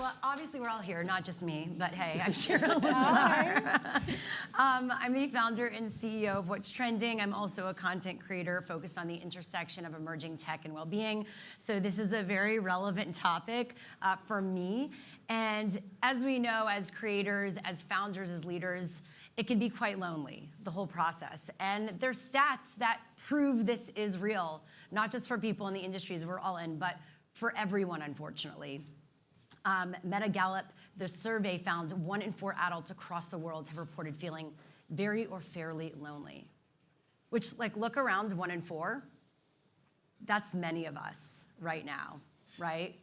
Well, obviously we're all here, not just me, but hey, I'm Shira. Lazar. I'm the founder and CEO of What's Trending. I'm also a content creator focused on the intersection of emerging tech and well-being. So this is a very relevant topic for me. And as we know, as creators, as founders, as leaders, it can be quite lonely, the whole process. And there's stats that prove this is real, not just for people in the industries we're all in, but for everyone, unfortunately. Meta Gallup, the survey found 1 in 4 adults across the world have reported feeling very or fairly lonely. Which, like, look around, 1 in 4, that's many of us right now, right?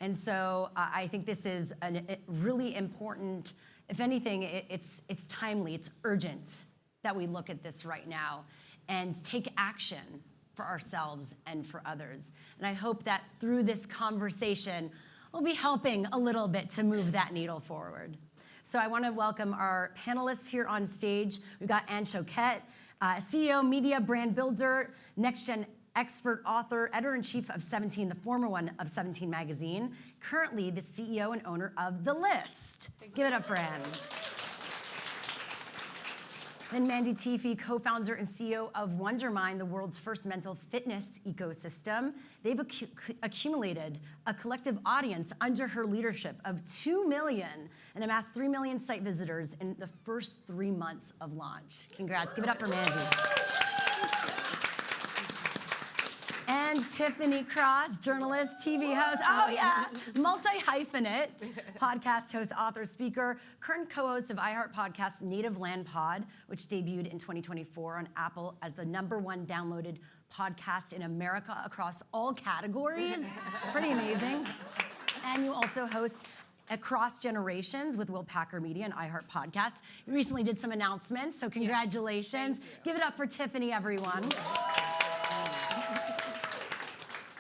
And so I think this is a really important, if anything, it's timely, it's urgent that we look at this right now and take action for ourselves and for others. And I hope that through this conversation, we'll be helping a little bit to move that needle forward. So I want to welcome our panelists here on stage. We've got Shoket, CEO, media, brand builder, next-gen expert, author, editor-in-chief of 17, the former one of 17 magazine, currently the CEO and owner of TheLi.st. Give it up for Anne. Then Mandy Teefey, co-founder and CEO of Wondermind, the world's first mental fitness ecosystem. They've accumulated a collective audience under her leadership of 2 million and amassed 3 million site visitors in the first 3 months of launch. Congrats, give it up for Mandy. And Tiffany Cross, journalist, TV host, oh yeah, multi-hyphenate, podcast host, author, speaker, current co-host of iHeart podcast Native Land Pod, which debuted in 2024 on Apple as the #1 downloaded podcast in America across all categories. Pretty amazing. And you also host Across Generations with Will Packer Media and iHeart Podcasts. You recently did some announcements, so congratulations. Yes, give it up for Tiffany, everyone.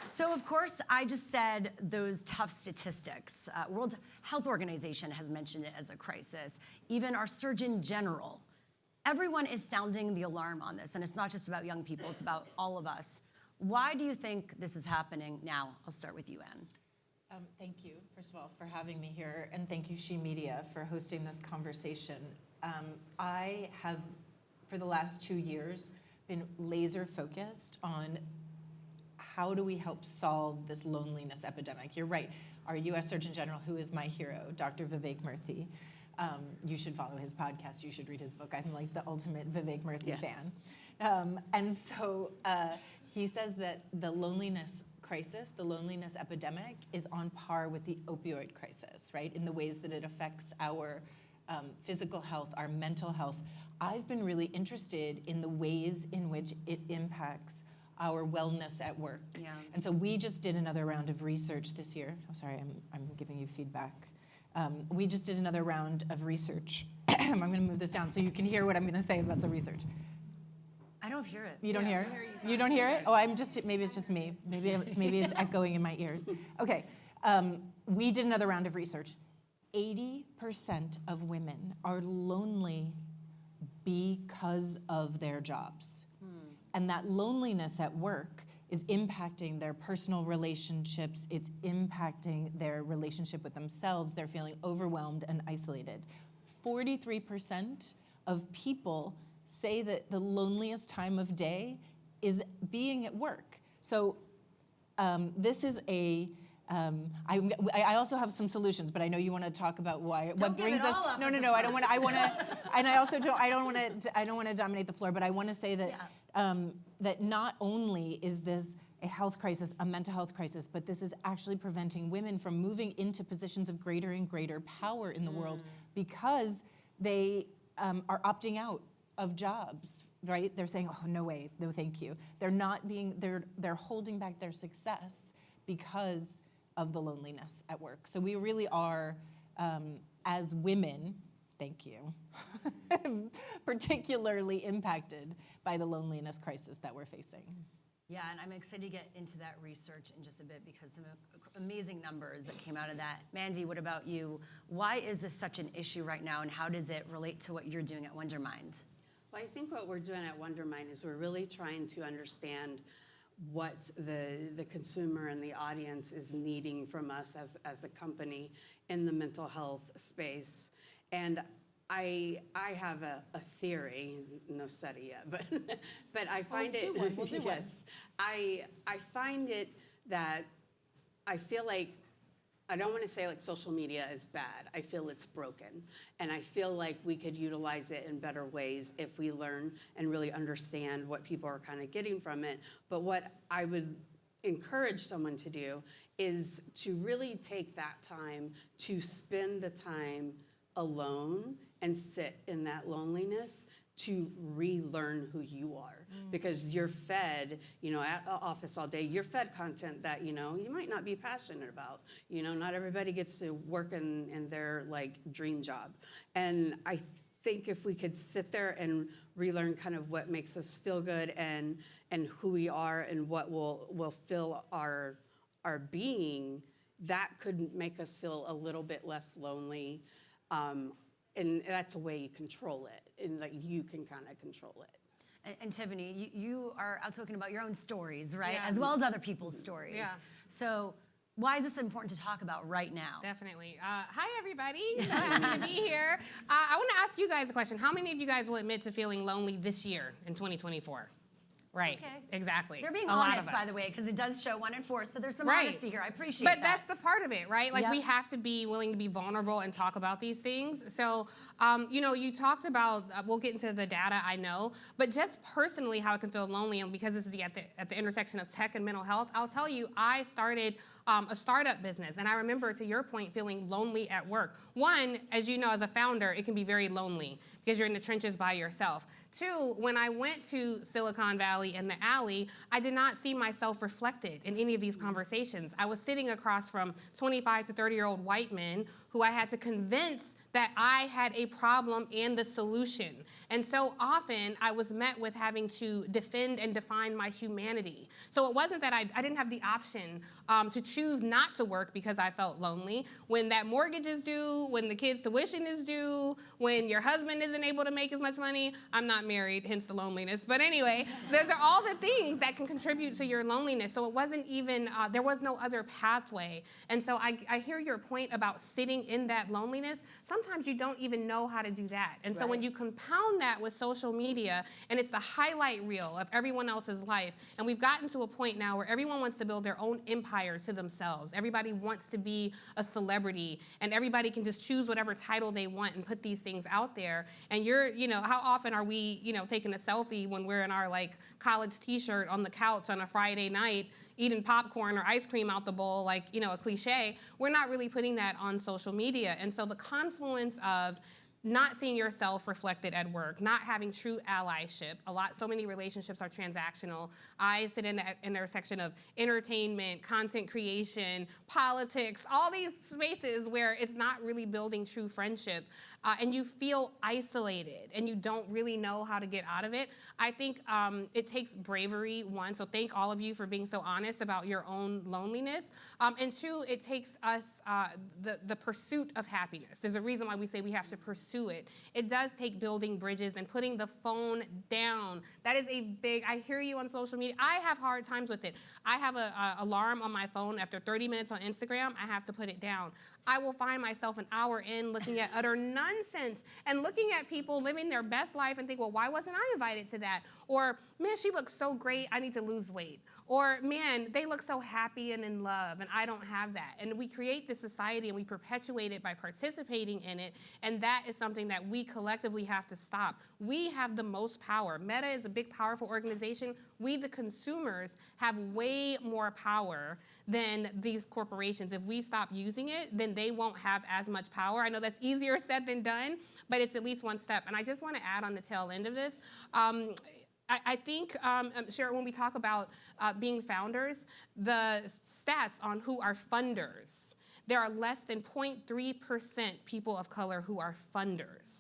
So, of course, I just said those tough statistics. World Health Organization has mentioned it as a crisis. Even our Surgeon General. Everyone is sounding the alarm on this, and it's not just about young people, it's about all of us. Why do you think this is happening now? I'll start with you, Anne. Thank you, first of all, for having me here, and thank you, She Media, for hosting this conversation. I have, for the last 2 years, been laser focused on how do we help solve this loneliness epidemic? You're right. Our U.S. Surgeon General, who is my hero, Dr. Vivek Murthy, you should follow his podcast. You should read his book. I'm like the ultimate Vivek Murthy fan. And so he says that the loneliness crisis, the loneliness epidemic, is on par with the opioid crisis, right? In the ways that it affects our physical health, our mental health. I've been really interested in the ways in which it impacts our wellness at work. Yeah. And so we just did another round of research this year. Oh, sorry, I'm giving you feedback. We just did another round of research. I'm going to move this down so you can hear what I'm going to say about the research. I don't hear it. You don't hear it? You don't hear it? Oh, maybe it's just me. Maybe it's echoing in my ears. Okay, we did another round of research. 80% of women are lonely because of their jobs. And that loneliness at work is impacting their personal relationships. It's impacting their relationship with themselves. They're feeling overwhelmed and isolated. 43% of people say that the loneliest time of day is being at work. So this is a, I also have some solutions, but I know you want to talk about why. What brings us? No. I don't want to. I want to, and I also don't. I don't want to dominate the floor, but I want to say that that not only is this a health crisis, a mental health crisis, but this is actually preventing women from moving into positions of greater and greater power in the world because they are opting out of jobs. Right? They're saying, "Oh, no way, no, thank you." They're not being. They're holding back their success because of the loneliness at work. So we really are, as women, thank you, particularly impacted by the loneliness crisis that we're facing. Yeah, and I'm excited to get into that research in just a bit because some amazing numbers that came out of that. Mandy, what about you? Why is this such an issue right now, and how does it relate to what you're doing at Wondermind? Well, I think what we're doing at Wondermind is we're really trying to understand what the consumer and the audience is needing from us as a company in the mental health space. And I have a theory, no study yet, but I find it. We'll do one. I find it that I feel like, I don't want to say like social media is bad. I feel it's broken. And I feel like we could utilize it in better ways if we learn and really understand what people are kind of getting from it. But what I would encourage someone to do is to really take that time to spend the time alone and sit in that loneliness to relearn who you are. Because you're fed, at the office all day, you're fed content that, you might not be passionate about. Not everybody gets to work in their like dream job. And I think if we could sit there and relearn kind of what makes us feel good and who we are and what will fill our being, that could make us feel a little bit less lonely. And that's a way you control it, and like you can kind of control it. And Tiffany, you are outspoken about your own stories, right? Yeah. As well as other people's stories. Yeah. So why is this important to talk about right now? Definitely. Hi, everybody. So happy to be here. I want to ask you guys a question. How many of you guys will admit to feeling lonely this year in 2024? Right. Okay. Exactly. They're being A lot honest, of by us. the way, because it does show 1 in 4. So there's some Right. honesty here. I appreciate But that. that's the part of it, right? Like Yep. we have to be willing to be vulnerable and talk about these things. So, you talked about, we'll get into the data, I know, but just personally how it can feel lonely, and because this is at the intersection of tech and mental health, I'll tell you, I started a startup business, and I remember, to your point, feeling lonely at work. One, as you know, as a founder, it can be very lonely because you're in the trenches by yourself. Two, when I went to Silicon Valley and the Allie, I did not see myself reflected in any of these conversations. I was sitting across from 25 to 30-year-old white men who I had to convince that I had a problem and the solution. And so often I was met with having to defend and define my humanity. So it wasn't that I didn't have the option to choose not to work because I felt lonely. When that mortgage is due, when the kids' tuition is due, when your husband isn't able to make as much money, I'm not married, hence the loneliness. But anyway, those are all the things that can contribute to your loneliness. So it wasn't even, there was no other pathway. And so I hear your point about sitting in that loneliness. Sometimes you don't even know how to do that. And so when you compound that with social media, and it's the highlight reel of everyone else's life, and we've gotten to a point now where everyone wants to build their own empires to themselves. Everybody wants to be a celebrity, and everybody can just choose whatever title they want and put these things out there. And how often are we, taking a selfie when we're in our like college t-shirt on the couch on a Friday night, eating popcorn or ice cream out the bowl, like, a cliche. We're not really putting that on social media. And so the confluence of not seeing yourself reflected at work, not having true allyship. So many relationships are transactional. I sit in the intersection of entertainment, content creation, politics, all these spaces where it's not really building true friendship, and you feel isolated and you don't really know how to get out of it. I think it takes bravery, one, so thank all of you for being so honest about your own loneliness. And two, it takes us the pursuit of happiness. There's a reason why we say we have to pursue it. It does take building bridges and putting the phone down. That is I hear you on social media. I have hard times with it. I have an alarm on my phone. After 30 minutes on Instagram, I have to put it down. I will find myself an hour in looking at utter nonsense and looking at people living their best life and think, well, why wasn't I invited to that? Or, man, she looks so great, I need to lose weight. Or, man, they look so happy and in love, and I don't have that. And we create this society and we perpetuate it by participating in it, and that is something that we collectively have to stop. We have the most power. Meta is a big, powerful organization. We, the consumers, have way more power than these corporations. If we stop using it, then they won't have as much power. I know that's easier said than done, but it's at least one step. And I just want to add on the tail end of this, I think, Shira, when we talk about being founders, the stats on who are funders, there are less than 0.3% people of color who are funders.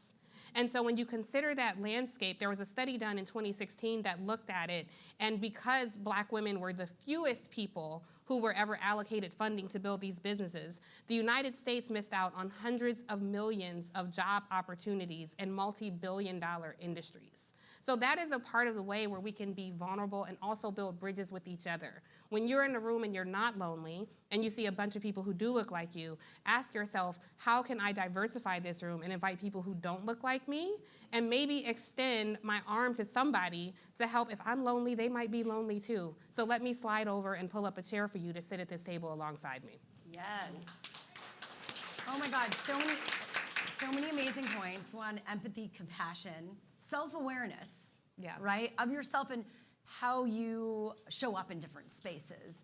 And so when you consider that landscape, there was a study done in 2016 that looked at it, and because Black women were the fewest people who were ever allocated funding to build these businesses, the United States missed out on hundreds of millions of job opportunities in multi-billion-dollar industries. So that is a part of the way where we can be vulnerable and also build bridges with each other. When you're in a room and you're not lonely and you see a bunch of people who do look like you, ask yourself, how can I diversify this room and invite people who don't look like me, and maybe extend my arm to somebody to help. If I'm lonely, they might be lonely too. So let me slide over and pull up a chair for you to sit at this table alongside me. Yes. Oh my God, so many amazing points. One, empathy, compassion, self-awareness, right, of yourself and how you show up in different spaces.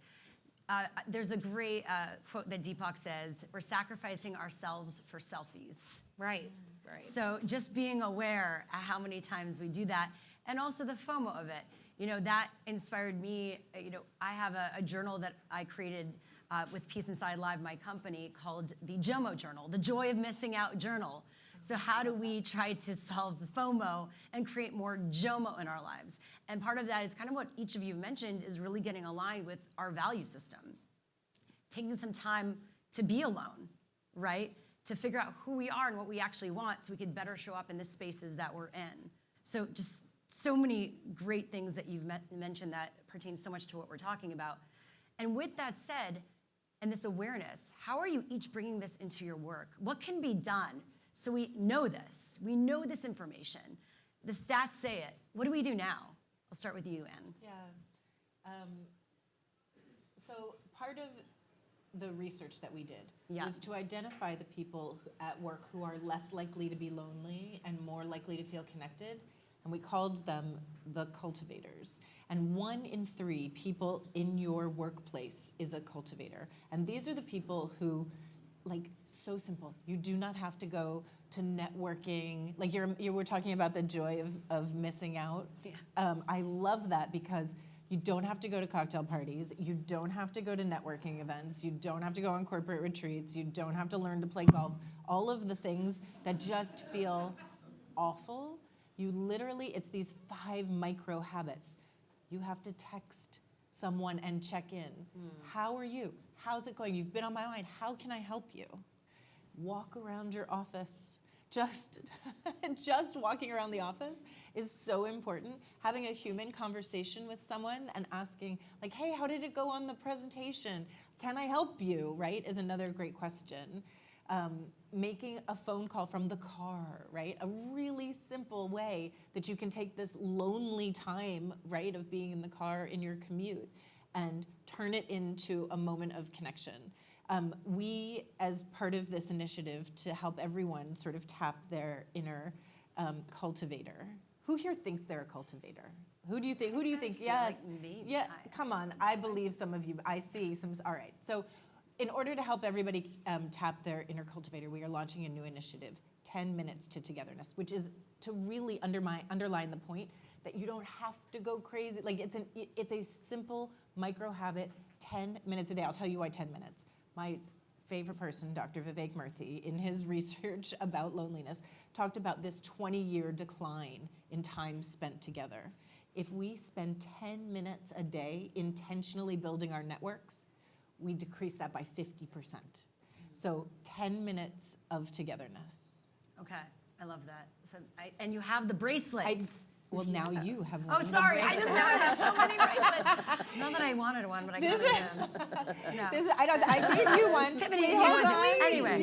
There's a great quote that Deepak says, we're sacrificing ourselves for selfies. Right. So just being aware of how many times we do that, and also the FOMO of it. You know, that inspired me. You know, I have a journal that I created with Peace Inside Live, my company, called the JOMO Journal, the Joy of Missing Out Journal. So how do we try to solve the FOMO and create more JOMO in our lives? And part of that is kind of what each of you mentioned, is really getting aligned with our value system. Taking some time to be alone, right? To figure out who we are and what we actually want so we could better show up in the spaces that we're in. So just so many great things that you've mentioned that pertain so much to what we're talking about. And with that said, and this awareness, how are you each bringing this into your work? What can be done so we know this? We know this information. The stats say it. What do we do now? I'll start with you, Ann. Yeah. So part of the research that we did was to identify the people at work who are less likely to be lonely and more likely to feel connected. And we called them the cultivators. And 1 in 3 people in your workplace is a cultivator. And these are the people who, like, so simple. You do not have to go to networking. Like you were talking about the joy of missing out. Yeah. I love that because you don't have to go to cocktail parties. You don't have to go to networking events. You don't have to go on corporate retreats. You don't have to learn to play golf. All of the things that just feel awful. You literally, it's these 5 micro habits. You have to text someone and check in. How are you? How's it going? You've been on my mind. How can I help you? Walk around your office. Just walking around the office is so important. Having a human conversation with someone and asking, like, hey, how did it go on the presentation? Can I help you, right, is another great question. Making a phone call from the car, right? A really simple way that you can take this lonely time, right, of being in the car in your commute and turn it into a moment of connection. We, as part of this initiative to help everyone sort of tap their inner cultivator. Who here thinks they're a cultivator? Who do you think? Yes. Like me. Yeah, come on. I believe some of you. I see some. All right. So in order to help everybody tap their inner cultivator, we are launching a new initiative, 10 Minutes to Togetherness, which is to really underline the point that you don't have to go crazy. Like it's a simple micro habit, 10 minutes a day. I'll tell you why 10 minutes. My favorite person, Dr. Vivek Murthy, in his research about loneliness, talked about this 20-year decline in time spent together. If we spend 10 minutes a day intentionally building our networks, we decrease that by 50%. So 10 minutes of togetherness. Okay, I love that. So, and you have the bracelets. Well, now you have one. Oh, sorry, I didn't know I had so many bracelets. Not that I wanted one, but I got it. No. I gave you one. Tiffany, Wait, you hold want on. to? Anyway,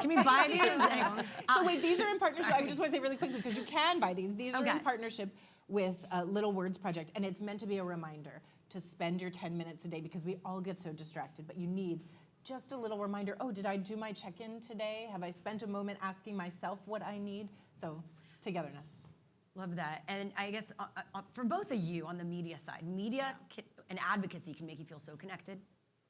can we buy these? Anyway. So wait, these are in partnership. I just want to say really quickly, because you can buy these. These are in Okay. partnership with Little Words Project, and it's meant to be a reminder to spend your 10 minutes a day, because we all get so distracted, but you need just a little reminder. Oh, did I do my check-in today? Have I spent a moment asking myself what I need? So togetherness. Love that. And I guess for both of you on the media side, and advocacy can make you feel so connected,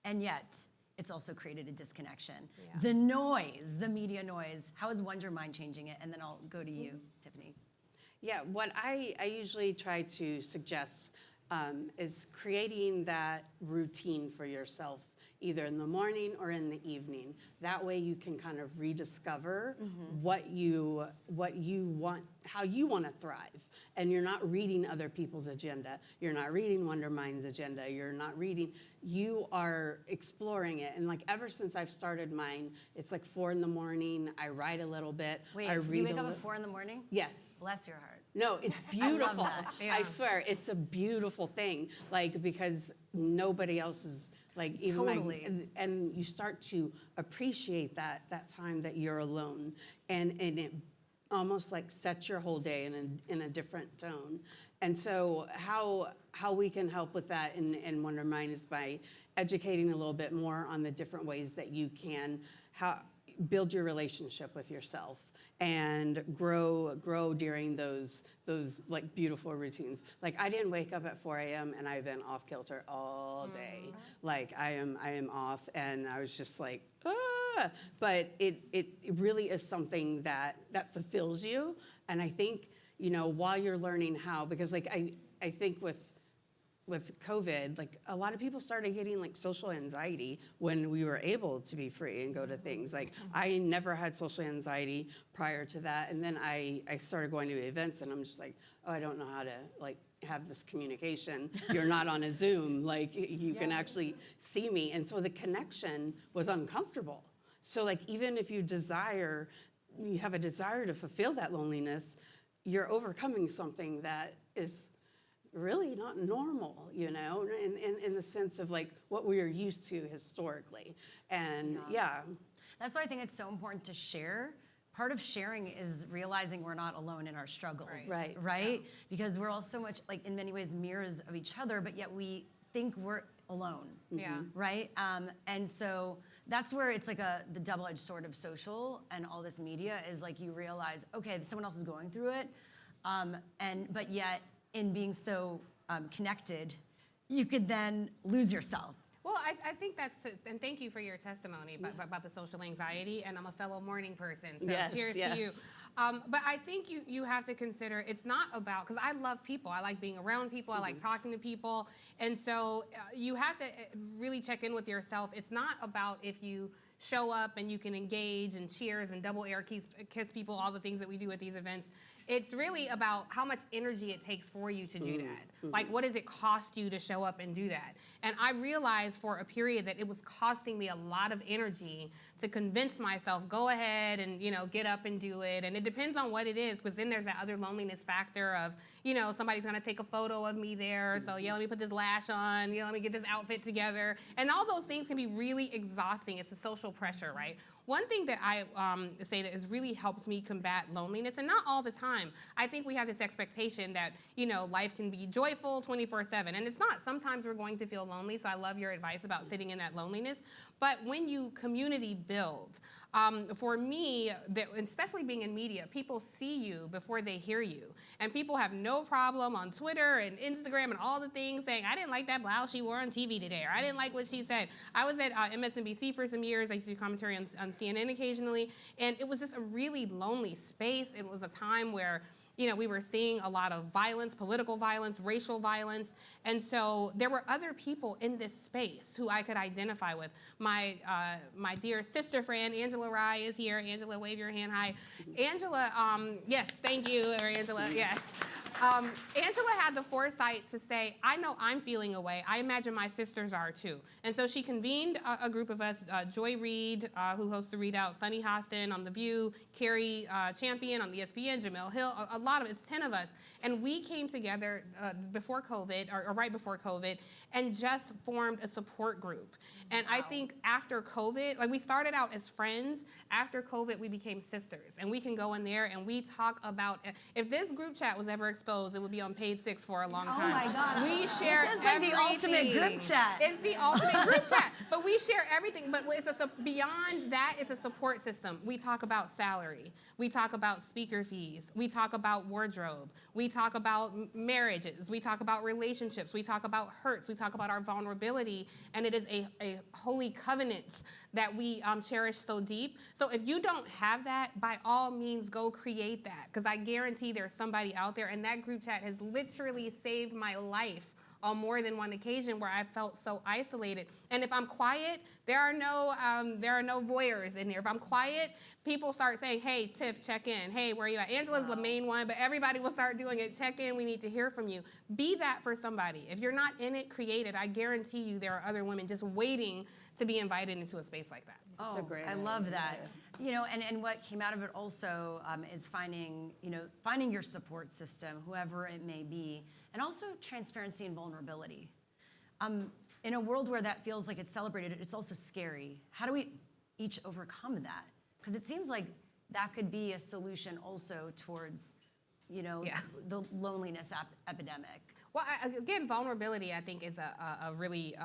and yet it's also created a disconnection. Yeah. The noise, the media noise, how is Wondermind changing it? And then I'll go to you, Tiffany. Yeah, what I usually try to suggest is creating that routine for yourself either in the morning or in the evening. That way you can kind of rediscover what you want, how you want to thrive. And you're not reading other people's agenda. You're not reading Wondermind's agenda. You're not reading, you are exploring it. And like ever since I've started mine, it's like 4 a.m. I write a little bit. Wait, I read you wake a up li- at 4 a.m? Yes. Bless your heart. No, it's beautiful. that. I swear, it's a beautiful thing. Like, because nobody else is like even Totally. and you start to appreciate that time that you're alone, and it almost like sets your whole day in a different tone. And so how we can help with that in Wondermind is by educating a little bit more on the different ways that you can build your relationship with yourself and grow during those like beautiful routines. Like I didn't wake up at 4 a.m. and I've been off kilter all day. Like I am off, and I was just like, ah. But it really is something that fulfills you. And I think, you know, while you're learning how, because like I think with COVID, like a lot of people started getting like social anxiety when we were able to be free and go to things. Like I never had social anxiety prior to that. And then I started going to events, and I'm just like, oh, I don't know how to like have this communication. You're not on a Zoom, like you can actually see me. And so the connection was uncomfortable. So like even if you have a desire to fulfill that loneliness, you're overcoming something that is really not normal, you know, in the sense of like what we are used to historically. And That's why I think it's so important to share. Part of sharing is realizing we're not alone in our struggles, Right. right? Because we're all so much, like in many ways, mirrors of each other, but yet we think we're alone, Yeah. right? And so that's where it's like the double-edged sword of social and all this media is like you realize, okay, someone else is going through it, but yet in being so connected, you could then lose yourself. Well, I think and thank you for your testimony about the social anxiety, and I'm a fellow morning person, so cheers to you. But I think you have to consider, it's not about, because I love people, I like being around people, I like talking to people, and so you have to really check in with yourself. It's not about if you show up and you can engage and cheers and double air kiss people, all the things that we do at these events. It's really about how much energy it takes for you to do that. Like, what does it cost you to show up and do that? And I realized for a period that it was costing me a lot of energy to convince myself, go ahead and, you know, get up and do it. And it depends on what it is, because then there's that other loneliness factor of, you know, somebody's gonna take a photo of me there. So, yeah, let me put this lash on, let me get this outfit together. And all those things can be really exhausting. It's the social pressure, right? One thing that I say that has really helped me combat loneliness, and not all the time. I think we have this expectation that, you know, life can be joyful 24/7, and it's not. Sometimes we're going to feel lonely, so I love your advice about sitting in that loneliness. But when you community build, for me, especially being in media, people see you before they hear you. And people have no problem on Twitter and Instagram and all the things saying, I didn't like that blouse she wore on TV today, or I didn't like what she said. I was at MSNBC for some years. I used to do commentary on CNN occasionally, and it was just a really lonely space. It was a time where, you know, we were seeing a lot of violence, political violence, racial violence, and so there were other people in this space who I could identify with. My dear sister friend, Angela Rye, is here. Angela, wave your hand high. Angela, yes, thank you, Angela, yes. Angela had the foresight to say, I know I'm feeling away. I imagine my sisters are too. And so she convened a group of us, Joy Reid, who hosts the Readout, Sunny Hostin on The View, Carrie Champion on ESPN, Jamel Hill, a lot of, it's 10 of us. And we came together before COVID, or right before COVID, and just formed a support group. And I think after COVID, like we started out as friends, after COVID we became sisters. And we can go in there and we talk about, if this group chat was ever exposed, it would be on page 6 for a long time. Oh my God. We share This is like the ultimate group chat. It's the ultimate group chat. But we share everything. But beyond that, it's a support system. We talk about salary. We talk about speaker fees. We talk about wardrobe. We talk about marriages. We talk about relationships. We talk about hurts. We talk about our vulnerability. And it is a holy covenant that we cherish so deep. So if you don't have that, by all means, go create that. Because I guarantee there's somebody out there, and that group chat has literally saved my life on more than one occasion where I felt so isolated. And if I'm quiet, there are no voyeurs in there. If I'm quiet, people start saying, hey, Tiff, check in. Hey, where are you at? Angela's the main one, but everybody will start doing it. Check in, we need to hear from you. Be that for somebody. If you're not in it, create it. I guarantee you there are other women just waiting to be invited into a space like that. Oh, I love that. You know, and what came out of it also is finding your support system, whoever it may be, and also transparency and vulnerability. In a world where that feels like it's celebrated, it's also scary. How do we each overcome that? Because it seems like that could be a solution also towards, the loneliness epidemic. Well, again, vulnerability, I think, is a really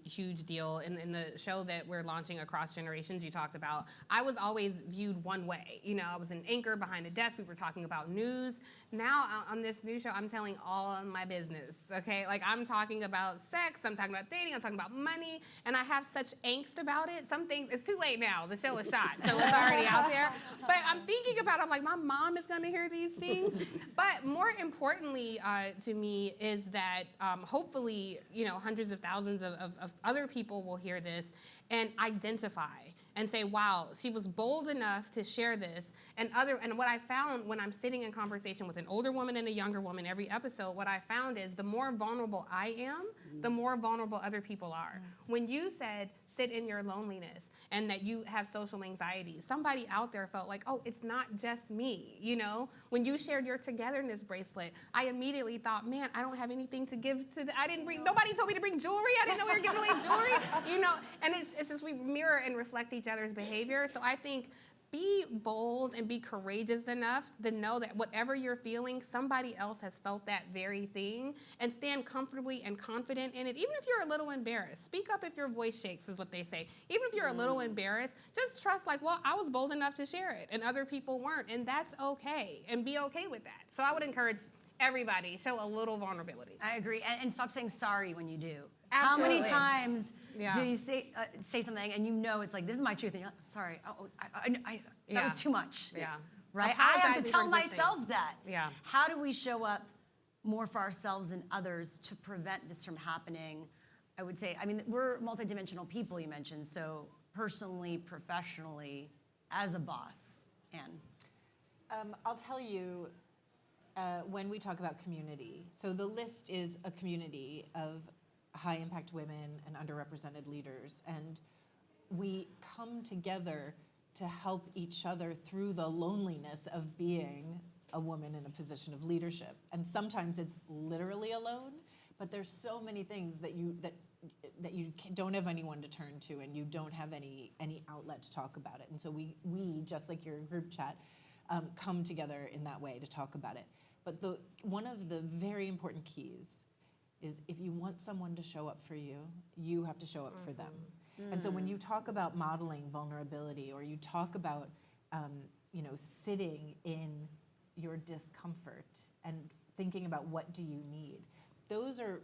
huge deal. In the show that we're launching Across Generations, you talked about, I was always viewed one way. I was an anchor behind a desk. We were talking about news. Now, on this new show, I'm telling all of my business, okay? Like, I'm talking about sex, I'm talking about dating, I'm talking about money, and I have such angst about it. Some things, it's too late now. The show is shot, so it's already out there. But I'm thinking about it, I'm like, my mom is gonna hear these things. But more importantly to me is that hopefully, hundreds of thousands of other people will hear this and identify and say, wow, she was bold enough to share this. And what I found when I'm sitting in conversation with an older woman and a younger woman every episode, what I found is the more vulnerable I am, the more vulnerable other people are. When you said, sit in your loneliness and that you have social anxiety, somebody out there felt like, oh, it's not just me, When you shared your togetherness bracelet, I immediately thought, man, I don't have anything to give to nobody told me to bring jewelry. I didn't know we were giving away jewelry, And it's just we mirror and reflect each other's behavior. So I think be bold and be courageous enough to know that whatever you're feeling, somebody else has felt that very thing, and stand comfortably and confident in it. Even if you're a little embarrassed, speak up if your voice shakes, is what they say. Even if you're a little embarrassed, just trust well, I was bold enough to share it and other people weren't, and that's okay, and be okay with that. So I would encourage everybody, show a little vulnerability. I agree, and stop saying sorry when you do. Absolutely. How many times do you say something and it's like, this is my truth, and you're like, sorry, that was too much. Yeah. Right? I have to Apologizing tell for existing. myself that. Yeah. How do we show up more for ourselves and others to prevent this from happening? I would say, we're multidimensional people, you mentioned, so personally, professionally, as a boss, Anne. I'll tell you, when we talk about community, so the list is a community of high-impact women and underrepresented leaders, and we come together to help each other through the loneliness of being a woman in a position of leadership. And sometimes it's literally alone, but there's so many things that you don't have anyone to turn to, and you don't have any outlet to talk about it. And so we just like your group chat, come together in that way to talk about it. But one of the very important keys is if you want someone to show up for you, you have to show up for them. And so when you talk about modeling vulnerability, or you talk about, sitting in your discomfort and thinking about what do you need, those are,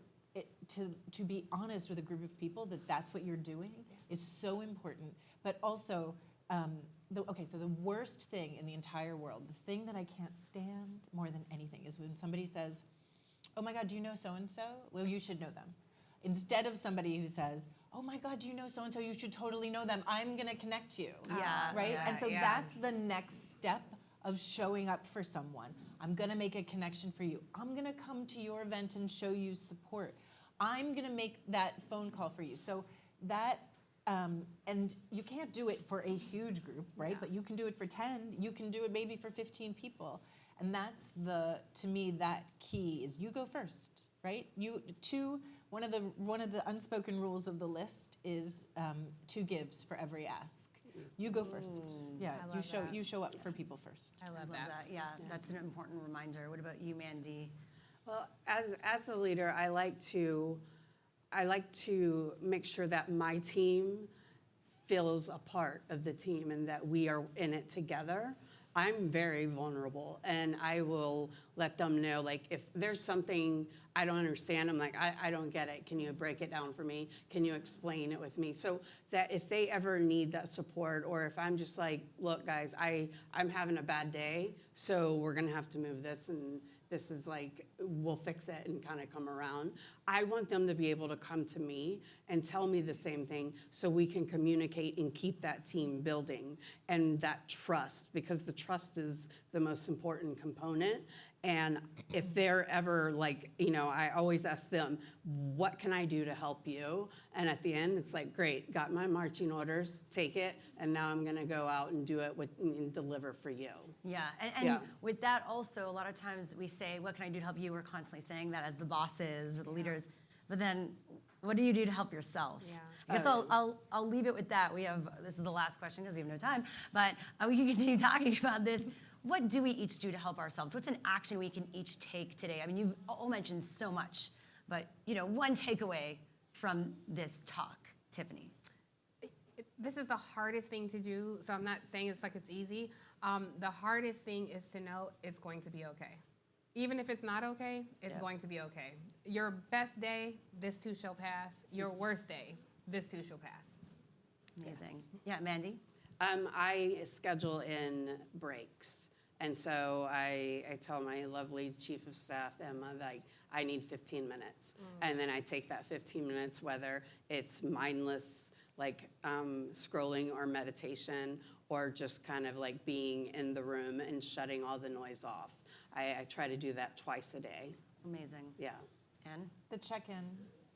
to be honest with a group of people that's what you're doing is so important. But also, so the worst thing in the entire world, the thing that I can't stand more than anything, is when somebody says, oh my God, do you know so-and-so? Well, you should know them. Instead of somebody who says, oh my God, do you know so-and-so? You should totally know them. I'm gonna connect you. Yeah. Right? Yeah, And so yeah. that's the next step of showing up for someone. I'm gonna make a connection for you. I'm gonna come to your event and show you support. I'm gonna make that phone call for you. So that, and you can't do it for a huge group, right? But you can do it for 10. You can do it maybe for 15 people. And that's to me, that key is you go first, right? One of the unspoken rules of the list is 2 gives for every ask. You go first. Yeah, I love that. you show up for people first. I love that. Yeah, that's an important reminder. What about you, Mandy? Well, as a leader, I like to make sure that my team feels a part of the team and that we are in it together. I'm very vulnerable, and I will let them know, like, if there's something I don't understand, I'm like, I don't get it. Can you break it down for me? Can you explain it with me? So that if they ever need that support, or if I'm just like, look, guys, I'm having a bad day, so we're gonna have to move this, and this is like, we'll fix it and kind of come around. I want them to be able to come to me and tell me the same thing so we can communicate and keep that team building and that trust, because the trust is the most important component. And if they're ever like, I always ask them, what can I do to help you? And at the end, it's like, great, got my marching orders, take it, and now I'm gonna go out and do it and deliver for you. Yeah, and with that also, a lot of times we say, what can I do to help you? We're constantly saying that as the bosses or the leaders, but then what do you do to help yourself? Yeah. I guess I'll leave it with that. This is the last question because we have no time, but we can continue talking about this. What do we each do to help ourselves? What's an action we can each take today? I mean, you've all mentioned so much, but one takeaway from this talk, Tiffany. This is the hardest thing to do, so I'm not saying it's like it's easy. The hardest thing is to know it's going to be okay. Even if it's not okay, it's going to be okay. Your best day, this too shall pass. Your worst day, this too shall pass. Amazing. Yeah, Mandy? I schedule in breaks. And so I tell my lovely chief of staff, Emma, like, I need 15 minutes. And then I take that 15 minutes, whether it's mindless, like scrolling or meditation, or just kind of like being in the room and shutting all the noise off. I try to do that twice a day. Amazing. Yeah. Ann? The check-in.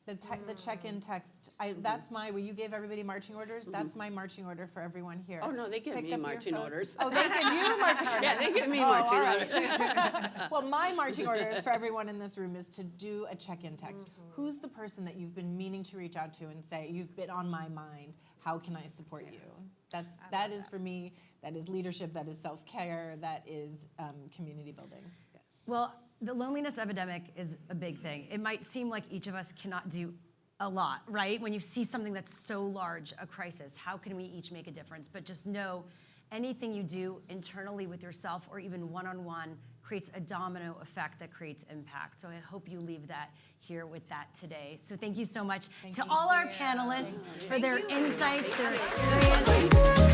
The check-in text. That's where you gave everybody marching orders. That's my marching order for everyone here. Oh, no, they give Pick me up your marching phone. orders. Oh, they give you marching orders. Yeah, they give me Oh, marching all right. orders. Well, my marching orders for everyone in this room is to do a check-in text. Who's the person that you've been meaning to reach out to and say, you've been on my mind, how can I support you? That is for me, that is leadership, that is self-care, that is community building. Well, the loneliness epidemic is a big thing. It might seem like each of us cannot do a lot, right? When you see something that's so large, a crisis, how can we each make a difference? But just know anything you do internally with yourself or even one-on-one creates a domino effect that creates impact. So I hope you leave that here with that today. So thank you so much to all our panelists for their insights, their experience.